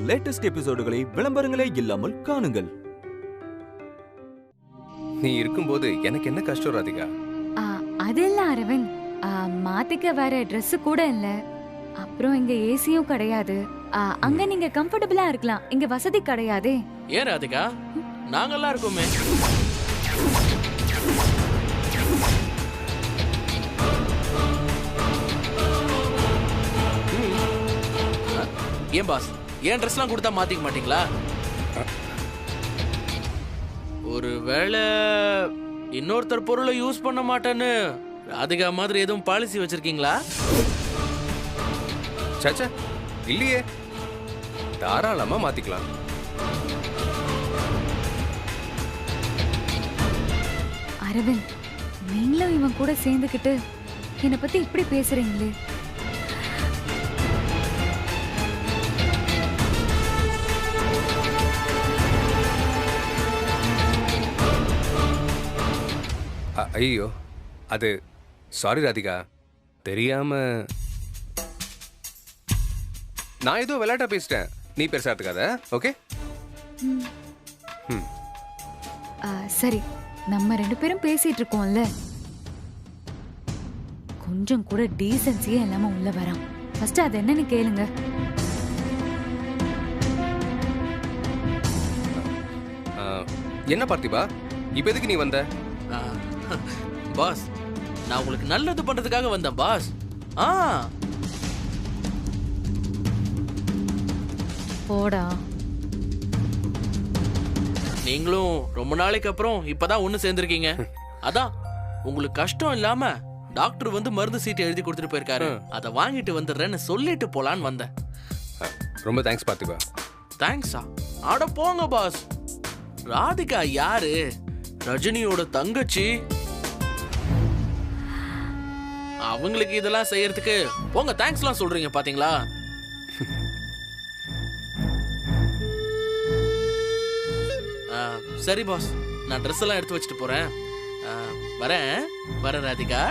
Latest எபிசோடுகளை விளம்பரங்களே இல்லாமல் காணுங்கள். நீ இருக்கும்போது எனக்கு என்ன கஷ்டம் ராதிகா? அதெல்லாம் அரவிந்த், மாத்திக்க வேற ட்ரெஸ் கூட இல்ல. அப்புறம் இங்க ஏசியும் கிடையாது. அங்க நீங்க கம்ஃபர்டபிளா இருக்கலாம், இங்க வசதி கிடையாதே. ஏன் ராதிகா, நாங்கெல்லாம் இருக்கோமே. ஏன் பாஸ், ஏன் ட்ரெஸ்லாம் கொடுத்தா மாத்திக்க மாட்டீங்களா? ஒருவேளை இன்னொருத்தர் பொருளை யூஸ் பண்ண மாட்டேன்னு ராதிகா மாதிரி எதுவும் பாலிசி வச்சிருக்கீங்களா? சச்சா இல்லையே, தாராளமா மாத்திக்கலாம். அரவிந்த், நீங்களும் இவன் கூட சேர்ந்துக்கிட்டு என்னை பத்தி இப்படி பேசுறீங்களே. ஐயோ, அது சாரி ராதிகா, தெரியாம நான் ஏதோ விளையாட்டா பேசிட்டேன். நீ பெருசா எடுத்துக்காத, ஓகே? சரி, நம்ம 2 பேரும் பேசிட்டு இருக்கோம்ல, கொஞ்சம் கூட டீசன்சியே இல்லாம உள்ள வரான். ஃபர்ஸ்ட் அது என்னன்னு கேளுங்க. என்ன பார்த்திபா, இப்ப எதுக்கு நீ வந்த? பாஸ், நான் உங்களுக்கு நல்லது பண்றதுக்காக வந்தேன் பாஸ். போடா. நீங்களும் ரொம்ப நாளைக்கு அப்புறம் இப்பதான் ஒண்ணு சேர்ந்திருக்கீங்க. அதான் உங்களுக்கு கஷ்டம் இல்லாம டாக்டர் வந்து மருந்து சீட்டு எழுதி கொடுத்துட்டு போயிருக்காரு. அதை வாங்கிட்டு வந்துடுறேன்னு சொல்லிட்டு போலான்னு வந்தேன். ரொம்ப தேங்க்ஸ் பார்த்திபா. தேங்க்ஸா? ஆட போங்க பாஸ். ராதிகா யாரு? ரஜினியோட தங்கச்சி. அவங்களுக்கு இதெல்லாம் செய்யறதுக்கு போங்க தேங்க்ஸ்லாம் சொல்றீங்க பாத்தீங்களா? சரி பாஸ், நான் ட்ரெஸ் எல்லாம் எடுத்து வச்சுட்டு போறேன். வரேன் ராதிகா.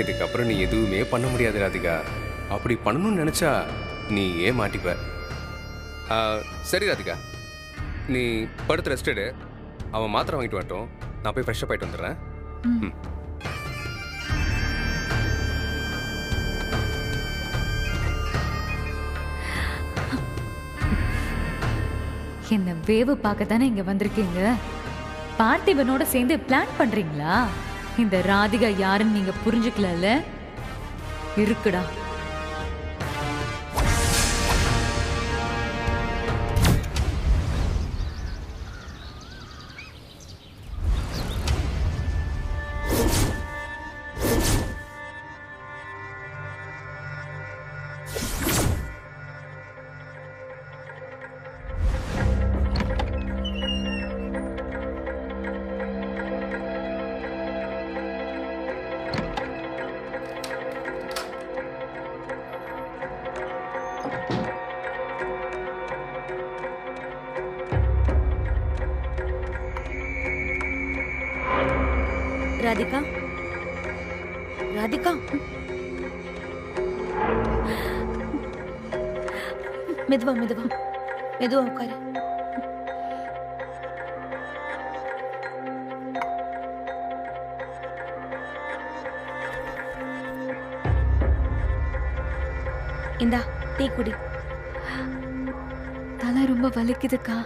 இதுக்கப்புறம் நீ எதுவுமே பண்ண முடியாது ராதிகா. அப்படி பண்ணணும்னு நினைச்சா நீ ஏன் மாட்டிப்ப. சரி ராதிகா, நீ படுத்து ரெஸ்ட் எடு. அவன் மாத்திரை வாங்கிட்டு வரட்டும், நான் போய் ஃப்ரெஷ்ஷப் ஆயிட்டு வந்துடுறேன். என்ன வேவு பார்க்க தானே இங்க வந்திருக்கீங்க? பார்த்திபனோட சேர்ந்து பிளான் பண்றீங்களா? இந்த ராதிகா யாருன்னு நீங்க புரிஞ்சுக்கல இருக்குடா. ராதிகா, ராதிகா, மெதுவா மெதுவா மெதுவா உட்காரு. இந்தா டீ குடி. தலை ரொம்ப வலிக்குதுக்கா.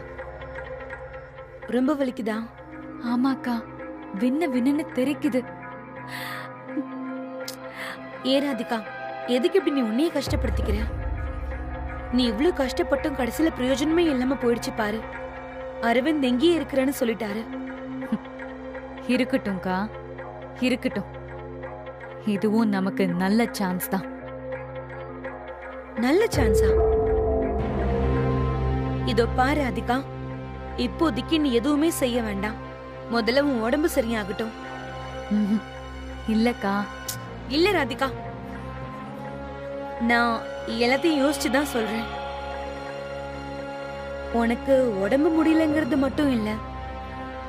ரொம்ப வலிக்குதா? ஆமாக்கா, விண்ண விண்ணன்னு தெரிக்குது. ஏ ராதிகா, எதுக்கு இப்படி நீ உன்னையே கஷ்டப்படுத்திக்கிற? நீ இவ்வளவு கஷ்டப்பட்டும் கடைசியில பிரயோஜனமே இல்லாம போயிடுச்சு பாரு. அரவிந்த் எங்கேயே இருக்கிறேன்னு சொல்லிட்டாரு. இருக்கட்டும்க்கா, இருக்கட்டும். இதுவும் நமக்கு நல்ல சான்ஸ் தான். நல்ல சான்ஸா? இதோ பாரு ராதிகா, இப்போதைக்கு நீ எதுவுமே செய்ய வேண்டாம். முதல்ல உன் உடம்பு சரியாகட்டும். இல்லக்கா. இல்ல ராதிகா, நான் எல்லாத்தையும் யோசிச்சுதான் சொல்றேன். உனக்கு உடம்பு முடியலங்கிறது மட்டும் இல்ல,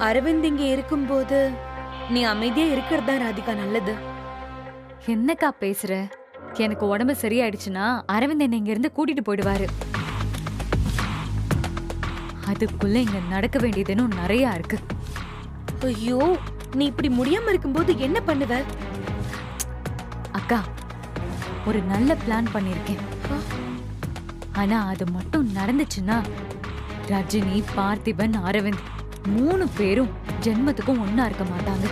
அரவிந்த் இங்க இருக்கும்போது நீ அமைதியா இருக்கிறது தான் ராதிகா நல்லது. என்னக்கா பேசுற? எனக்கு உடம்பு சரியாயிடுச்சுன்னா அரவிந்த் என்னை இங்க இருந்து கூட்டிட்டு போயிடுவாரு. அதுக்குள்ள இங்க நடக்க வேண்டியதுன்னு நிறைய இருக்கு. ஐயோ, நீ இப்படி முடியாம இருக்கும்போது என்ன பண்ணுவ? அக்கா, ஒரு நல்ல பிளான் பண்ணிருக்கேன். ஆனா அது மட்டும் நடந்துச்சுன்னா ரஜினி, பார்த்திபன், அரவிந்த் 3 பேரும் ஜென்மத்துக்கும் ஒன்னா இருக்க மாட்டாங்க.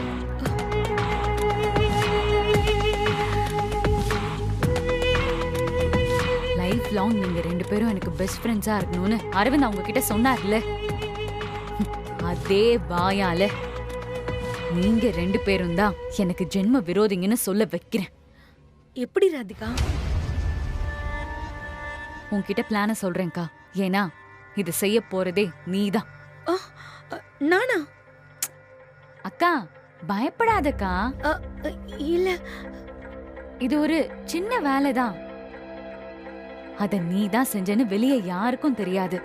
லைஃப் லாங் நீங்க 2 பேரும் எனக்கு பெஸ்ட் ஃப்ரெண்ட்ஸா இருக்கணும்னு அரவிந்த் அவங்க கிட்ட சொன்னார்ல, அதே வாயால நீங்க 2 பேரும் தான் எனக்கு ஜென்ம விரோதிங்கன்னு சொல்ல வைக்கிறேன். எப்படி ராதிகா? உன்கிட்ட பிளான சொல்றேன்க்கா. ஏன்னா இது செய்ய போறதே நீதான். நானா? அக்கா பயப்படாதக்கா. இல்ல, இது ஒரு சின்ன வேலைதான். அத நீதான் செஞ்சேன்னு வெளியே யாருக்கும் தெரியாது.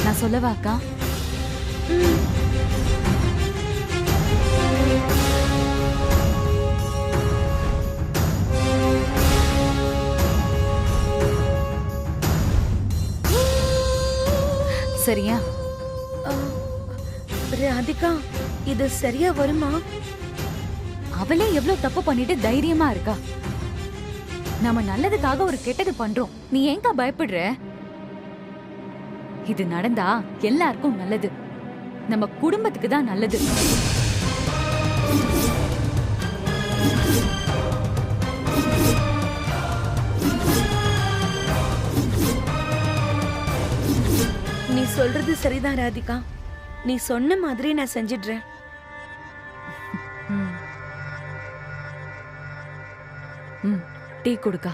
நான் சொல்லவா அக்கா? சரியா? ராதிகா, இது சரியா வருமா? அவளே எவ்வளவு தப்பு பண்ணிட்டு தைரியமா இருக்கா. நாம நல்லதுக்காக ஒரு கெட்டது பண்றோம். நீ ஏங்கா பயப்படுற? இது நடந்தா எல்லாருக்கும் நல்லது. நம்ம குடும்பத்துக்கு தான் நல்லது. நீ சொல்றது சரிதான் ராதிகா. நீ சொன்ன மாதிரி நான் செஞ்சிடுறேன். டீ கொடுக்கா.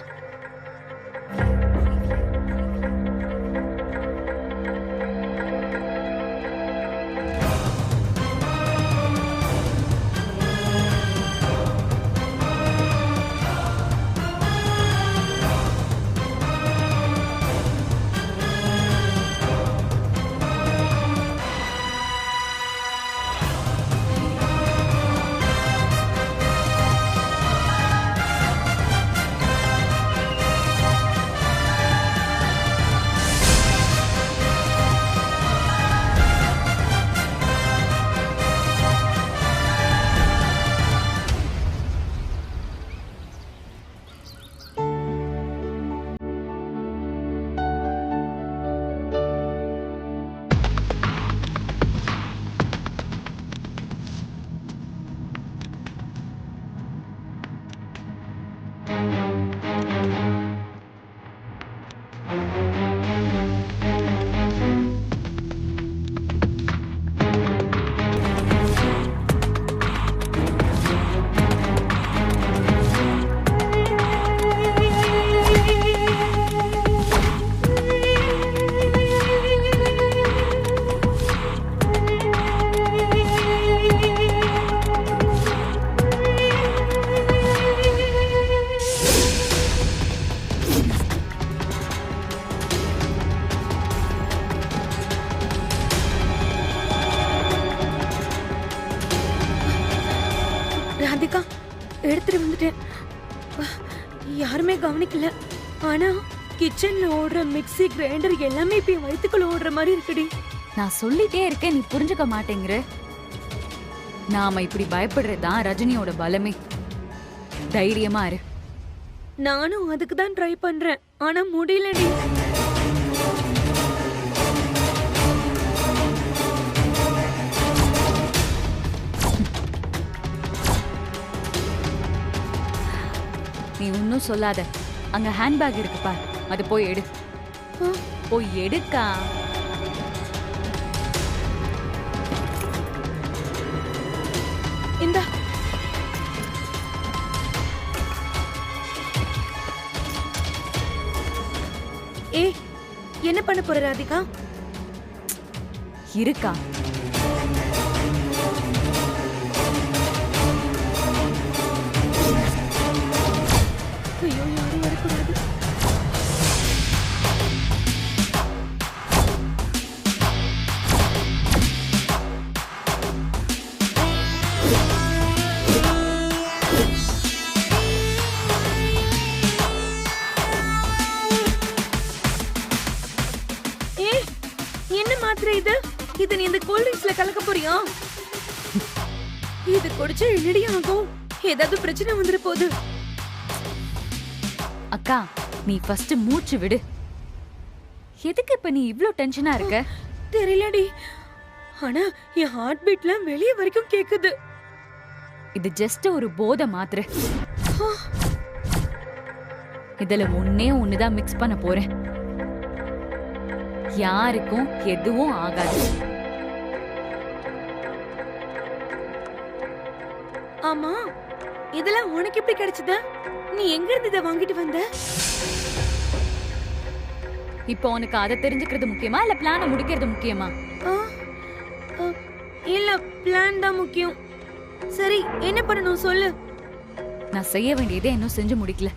ராதிகா, எடுத்துட்டு வந்துட்டேன். யாருமே கவனிக்கல. ஆனா கிச்சன்ல ஓடுற மிக்ஸி, கிரைண்டர் எல்லாமே இப்ப வயித்துக்குள்ள ஓடுற மாதிரி இருக்குடி. நான் சொல்லிட்டே இருக்கேன், நீ புரிஞ்சுக்க மாட்டேங்கிற. நாம இப்படி பயப்படுறதுதான் ரஜினியோட பலமே. தைரியமா இரு. நானும் அதுக்கு தான் ட்ரை பண்றேன். ஆனா முடியலடி. நீ ஒன்னும் சொல்லாத. அங்க ஹேண்ட்பேக் இருக்கு பார், அது போய் எடு. போய் எடுக்கா. இந்தா. ஏய், என்ன பண்ண போற ராதிகா? இருக்கா. இத நீ இந்த கூல் ட்ரிங்க்ஸ்ல கலக்க போறியா? இது குடிச்சா என்னடி ஆகும்? ஏதாவது பிரச்சனை வந்துட போகுது. அக்கா நீ ஃபர்ஸ்ட் மூச்சு விடு. எதுக்கு இப்ப நீ இவ்ளோ டென்ஷனா இருக்க? தெரியலடி, ஆனா என் ஹார்ட் பீட்லாம் வெளிய வரைக்கும் கேக்குது. இது ஜஸ்ட் ஒரு போதை மாத்திரை. இதுல ஒண்ணுதான் மிக்ஸ் பண்ண போறேன். யாருக்கும் எதுவும் ஆகாது. ஆமா, இதெல்லாம் உனக்கு எப்படி கிடைச்சது? நீ எங்க இருந்து இத வாங்கிட்டு வந்த? இப்போ உனக்கு அதை தெரிஞ்சுக்கிறது முக்கியமா இல்ல பிளான முடிக்கிறது முக்கியமா? இல்ல, பிளான் தான் முக்கியம். சரி, என்ன பண்ணணும் சொல்லு. நான் செய்ய வேண்டியதை இன்னும் செஞ்சு முடிக்கல.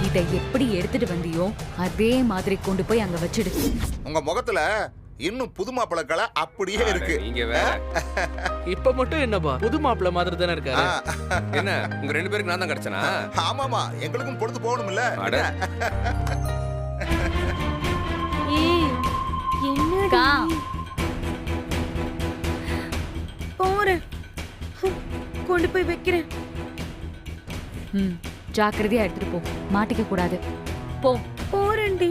இதை எப்படி எடுத்துட்டு வந்தியோ அதே மாதிரி கொண்டு போய் அங்க வச்சிடு. உங்க முகத்துல இன்னும் புது மாப்பிளக்களை அப்படியே இருக்கு. நீங்க வேற. இப்ப மட்டும் என்னப்பா புது மாப்பிள்ள மாதிரி தானே இருக்காரு. என்ன உங்க 2 பேருக்கு நான் தான் கிடைச்சனா? ஆமாமா, எங்களுக்கும் பொழுது போகணும்ல. அட என்னடா போறேன், கொண்டு போய் வைக்கிறேன். ஜாக்கிரதையா எடுத்துட்டு போ, மாட்டிக்க கூடாது. போ. போறேன்டி.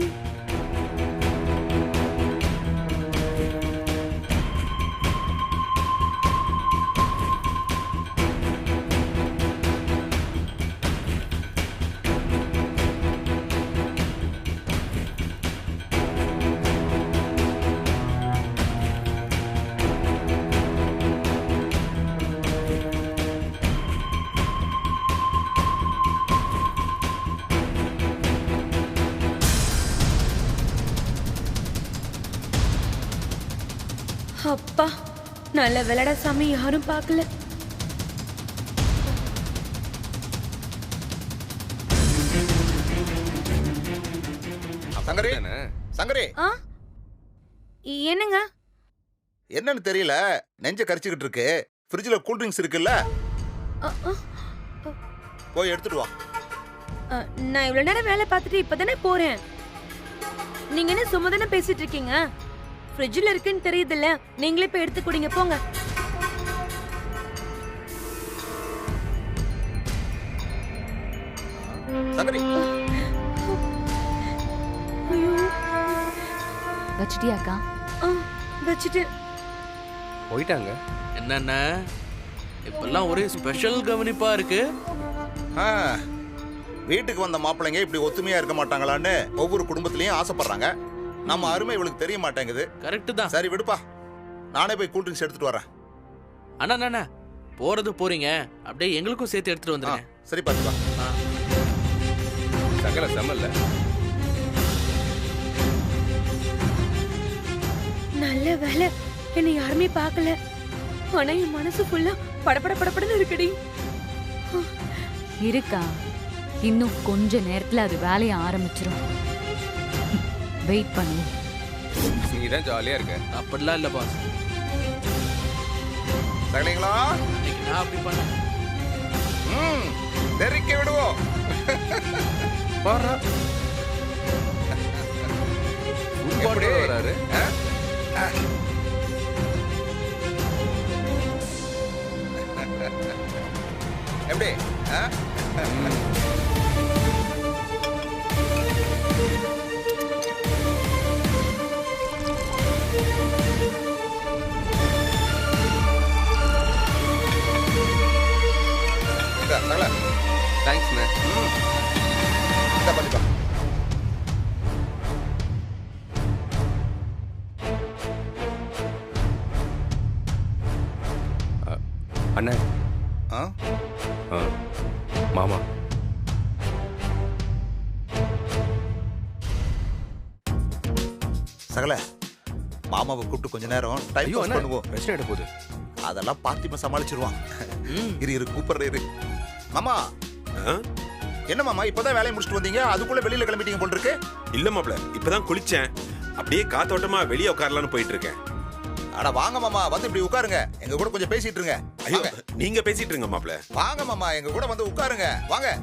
அப்பா, நல்ல விளையாட சாமி, யாரும் பார்க்கல. சங்கரி, சங்கரி, என்னங்க? என்னன்னு தெரியல, நெஞ்ச கரிச்சுக்கிட்டு இருக்கு. ஃப்ரிட்ஜ்ல கூல் ட்ரிங்க்ஸ் இருக்குல்ல, போய் எடுத்துட்டு வா. நான் இவ்வளவு நேரம் வேலை பார்த்துட்டு இப்பதானே போறேன். நீங்க என்ன சும்மா தானே பேசிட்டு இருக்கீங்க? ஃப்ரிட்ஜ்ல இருக்குன்னு தெரியுதுல்ல, நீங்களே போய் எடுத்து குடிங்க, போங்க. சங்கரி, வச்சிட்டியாக்கா? வச்சிட்டு போயிட்டாங்க. என்னென்ன இப்பெல்லாம் ஒரே ஸ்பெஷல் கவனிப்பா இருக்கு. வீட்டுக்கு வந்த மாப்பிள்ளைங்க இப்படி ஒத்துமையா இருக்க மாட்டாங்களான்னு ஒவ்வொரு குடும்பத்திலயும் ஆசைப்படுறாங்க. நம்ம அருமை இவளுக்கு தெரிய மாட்டேங்குது. கரெக்ட் தான். சரி விடுப்பா, நானே போய் கூல் ட்ரிங்க்ஸ் எடுத்துட்டு வரேன். அண்ணா போறது போறீங்க, அப்படியே எங்களுக்கும் சேர்த்து எடுத்துட்டு வந்துருங்க. சரி பாத்துப்பா. சகல செம்மல்ல. நல்ல வேலை என்னை யாருமே பார்க்கல. ஆனா என் மனசு ஃபுல்லா படபட படபடன்னு இருக்குடி. இருக்கா, இன்னும் கொஞ்ச நேரத்துல அது வேலைய ஆரம்பிச்சிரும். வெயிட் பண்ணு. நீ தான் ஜாலியா இருக்க. அப்படிலாம் இல்ல பாஸ். சகலைங்களா, இன்னைக்கு நான் அப்படி பண்ண. தெரிக்க விடுவோம். எப்படி வராரு? எப்படி ஆ? இந்தா, சகல. தேங்க்ஸ்ண்ணே. இந்தா, பண்ணிக்கோ. அண்ணே. ஆ? ஆ, மாமா. சகல மாமாவை கூப்பிட்டு கொஞ்ச நேரம் டைம் ஐயோ பாஸ் அண்ணா, பண்ணுவோம். பிரச்சனை எடுக்க போகுது. அதெல்லாம் பார்த்திமா சமாளிச்சிருவான். ம். இரு கூப்பிடுற மாமா. ஆ? என்ன மாமா இப்பதான் வேலையை முடிச்சுட்டு வந்தீங்க, அதுக்குள்ள வெளியில கிளம்பிட்டீங்க போல் இருக்கு. இல்ல மாப்ள, இப்பதான் குளிச்சேன். அப்படியே காத்தோட்டமா வெளியே உட்காரலான்னு போயிட்டு இருக்கேன். அட வாங்க மாமா, வந்து இப்படி உட்காருங்க, எங்க கூட கொஞ்சம் பேசிட்டு இருங்க. ஐயோ, வாங்க. நீங்க பேசிட்டு இருங்க மாப்ள. வாங்க மாமா, எங்க கூட வந்து உட்காருங்க, வாங்க.